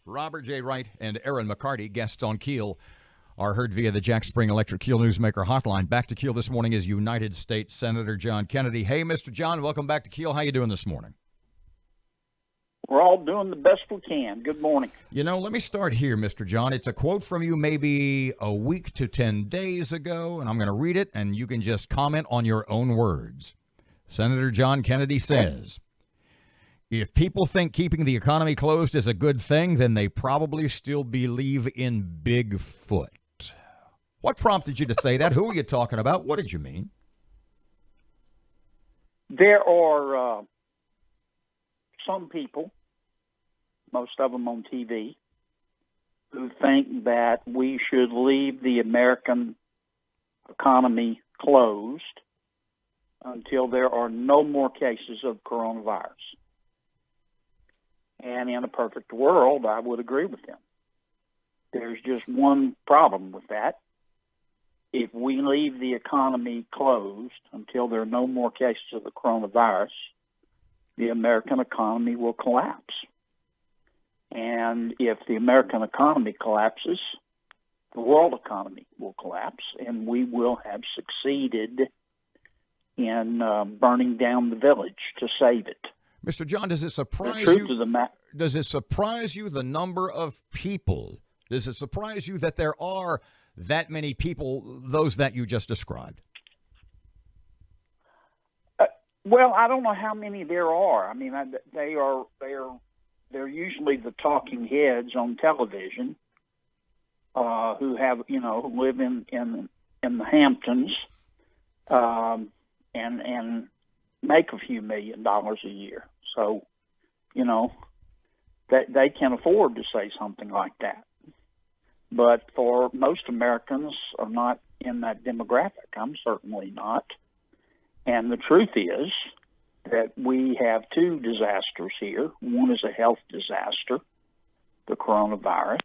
Robert J. Wright and Aaron McCarty, guests on Keel, are heard via the Jack Spring Electric Keel Newsmaker hotline. Back to Keel this morning is United States Senator John Kennedy. Hey, Mr. John, welcome back to Keel. How you doing this morning? We're all doing the best we can. Good morning. You know, let me start here, Mr. John. It's a quote from you maybe a week to 10 days ago, and I'm going to read it, and you can just comment on your own words. Senator John Kennedy says, if people think keeping the economy closed is a good thing, then they probably still believe in Bigfoot. What prompted you to say that? Who are you talking about? What did you mean? There are some people, most of them on TV, who think that we should leave the American economy closed until there are no more cases of coronavirus. And in a perfect world, I would agree with them. There's just one problem with that. If we leave the economy closed until there are no more cases of the coronavirus, the American economy will collapse. And if the American economy collapses, the world economy will collapse, and we will have succeeded in burning down the village to save it. Mr. John, does it surprise The you? truth of the matter. Does it surprise you the number of people? Does it surprise you that there are that many people, those that you just described? Well, I don't know how many there are. I mean, they're usually the talking heads on television who have who live in the Hamptons and make a few $1 million a year. So, that they can afford to say something like that. But for most Americans are not in that demographic. I'm certainly not. And the truth is that we have two disasters here. One is a health disaster, the coronavirus.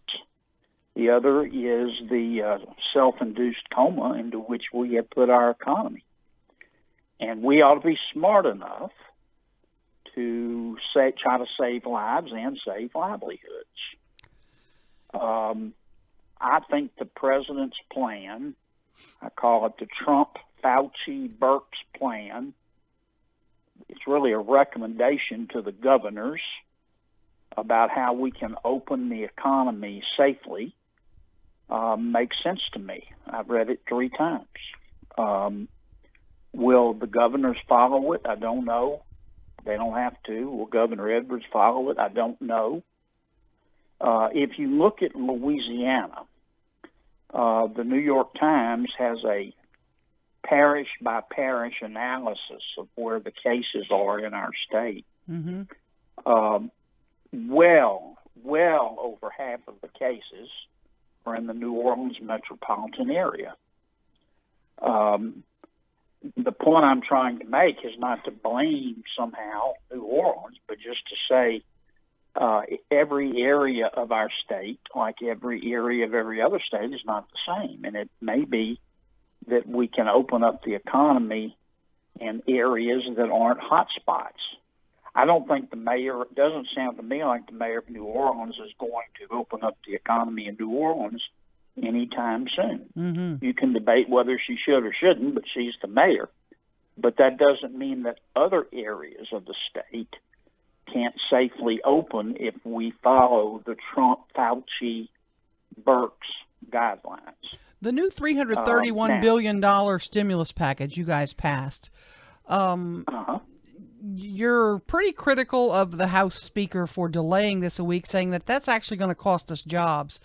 The other is the self-induced coma into which we have put our economy. And we ought to be smart enough to try to save lives and save livelihoods. I think the president's plan, I call it the Trump-Fauci-Birx plan, it's really a recommendation to the governors about how we can open the economy safely, makes sense to me. I've read it 3 times. Will the governors follow it? I don't know. They don't have to. Will Governor Edwards follow it? I don't know. If you look at Louisiana, the New York Times has a parish-by-parish analysis of where the cases are in our state. Mm-hmm. Well over half of the cases are in the New Orleans metropolitan area. The point I'm trying to make is not to blame somehow New Orleans, but just to say every area of our state, like every area of every other state, is not the same. And it may be that we can open up the economy in areas that aren't hot spots. I don't think it doesn't sound to me like the mayor of New Orleans is going to open up the economy in New Orleans anytime soon. Mm-hmm. You can debate whether she should or shouldn't, but she's the mayor. But that doesn't mean that other areas of the state can't safely open if we follow the Trump-Fauci-Birx guidelines. The new $331 billion stimulus package you guys passed, you're pretty critical of the House Speaker for delaying this a week, saying that that's actually going to cost us jobs.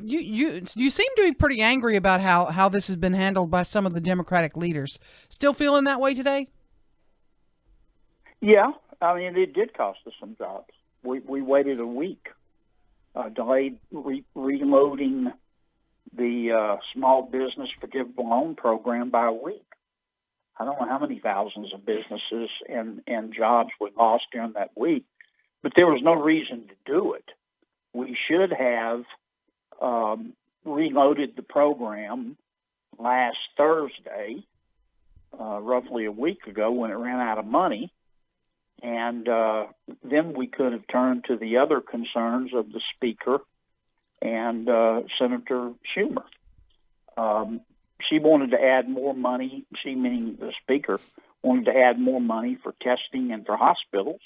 You seem to be pretty angry about how this has been handled by some of the Democratic leaders. Still feeling that way today? Yeah, I mean, it did cost us some jobs. We waited a week, delayed reloading the Small Business Forgivable Loan Program by a week. I don't know how many thousands of businesses and jobs we lost during that week, but there was no reason to do it. We should have reloaded the program last Thursday, roughly a week ago, when it ran out of money, And then we could have turned to the other concerns of the Speaker and Senator Schumer. She wanted to add more money, she meaning the Speaker, wanted to add more money for testing and for hospitals.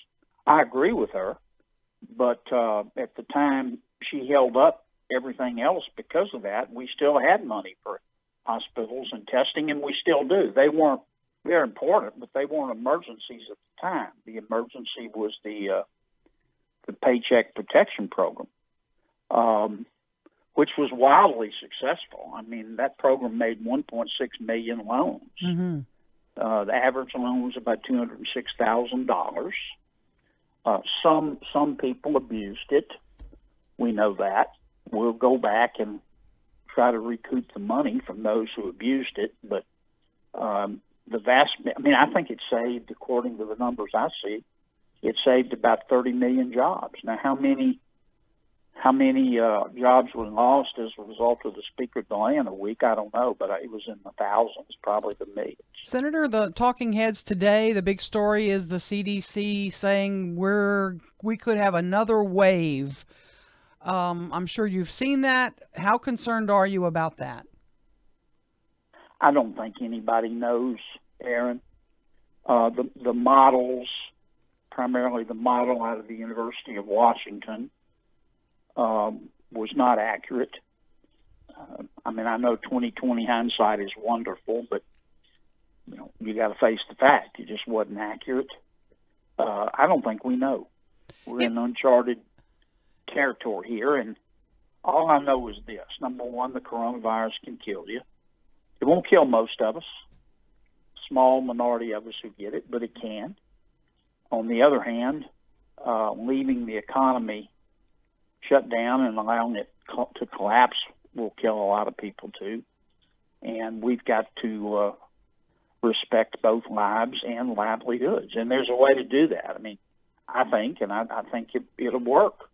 I agree with her, but at the time she held up everything else because of that. We still had money for hospitals and testing, and we still do. They're important, but they weren't emergencies at the time. The emergency was the Paycheck Protection Program, which was wildly successful. I mean, that program made 1.6 million loans. Mm-hmm. The average loan was about $206,000. Some people abused it. We know that. We'll go back and try to recoup the money from those who abused it, but I think it saved, according to the numbers I see, it saved about 30 million jobs. Now, how many jobs were lost as a result of the Speaker delaying a week? I don't know, but it was in the thousands, probably the millions. Senator, the talking heads today, the big story is the CDC saying we could have another wave. I'm sure you've seen that. How concerned are you about that? I don't think anybody knows, Aaron. The models, primarily the model out of the University of Washington, was not accurate. I know 20/20 hindsight is wonderful, but you got to face the fact. It just wasn't accurate. I don't think we know. We're in uncharted territory here, and all I know is this. Number one, the coronavirus can kill you. It won't kill most of us, small minority of us who get it, but it can. On the other hand, leaving the economy shut down and allowing it to collapse will kill a lot of people too. And we've got to respect both lives and livelihoods. And there's a way to do that. I think it'll work.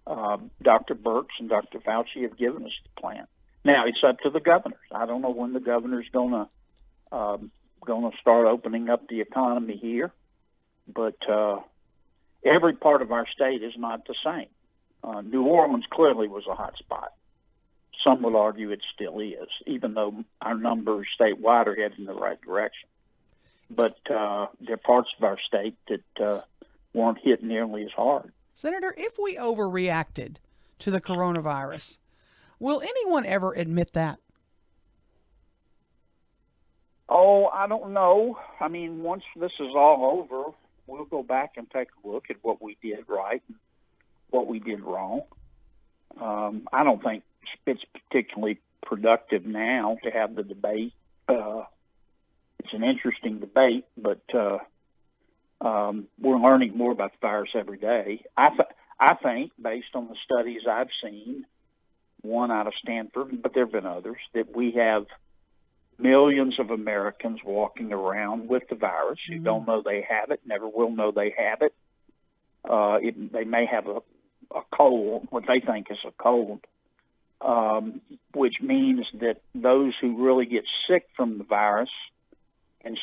Dr. Birx and Dr. Fauci have given us the plan. Now it's up to the governors. I don't know when the governor's going to start opening up the economy here, but every part of our state is not the same. New Orleans clearly was a hot spot. Some would argue it still is, even though our numbers statewide are heading in the right direction. But there are parts of our state that weren't hit nearly as hard. Senator, if we overreacted to the coronavirus, will anyone ever admit that? Oh, I don't know. Once this is all over, we'll go back and take a look at what we did right and what we did wrong. I don't think it's particularly productive now to have the debate. It's an interesting debate, but we're learning more about the virus every day. I think, based on the studies I've seen, one out of Stanford, but there have been others, that we have millions of Americans walking around with the virus who don't know they have it, never will know they have it. They may have a cold, what they think is a cold, which means that those who really get sick from the virus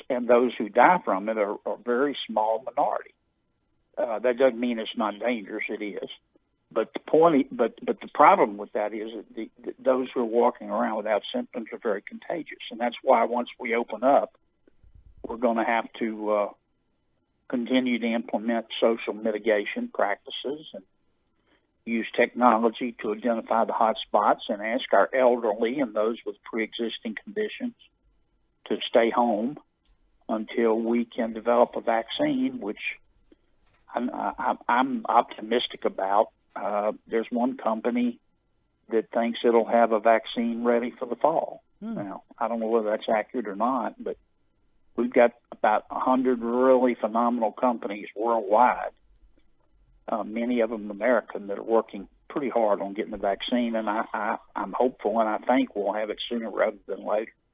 and those who die from it are a very small minority. That doesn't mean it's not dangerous. It is. But the problem with that is that those who are walking around without symptoms are very contagious, and that's why once we open up, we're going to have to continue to implement social mitigation practices and use technology to identify the hot spots and ask our elderly and those with pre-existing conditions to stay home until we can develop a vaccine, which I'm optimistic about. There's one company that thinks it'll have a vaccine ready for the fall. Now, I don't know whether that's accurate or not, but we've got about 100 really phenomenal companies worldwide, many of them American, that are working pretty hard on getting the vaccine, and I'm hopeful, and I think we'll have it sooner rather than later.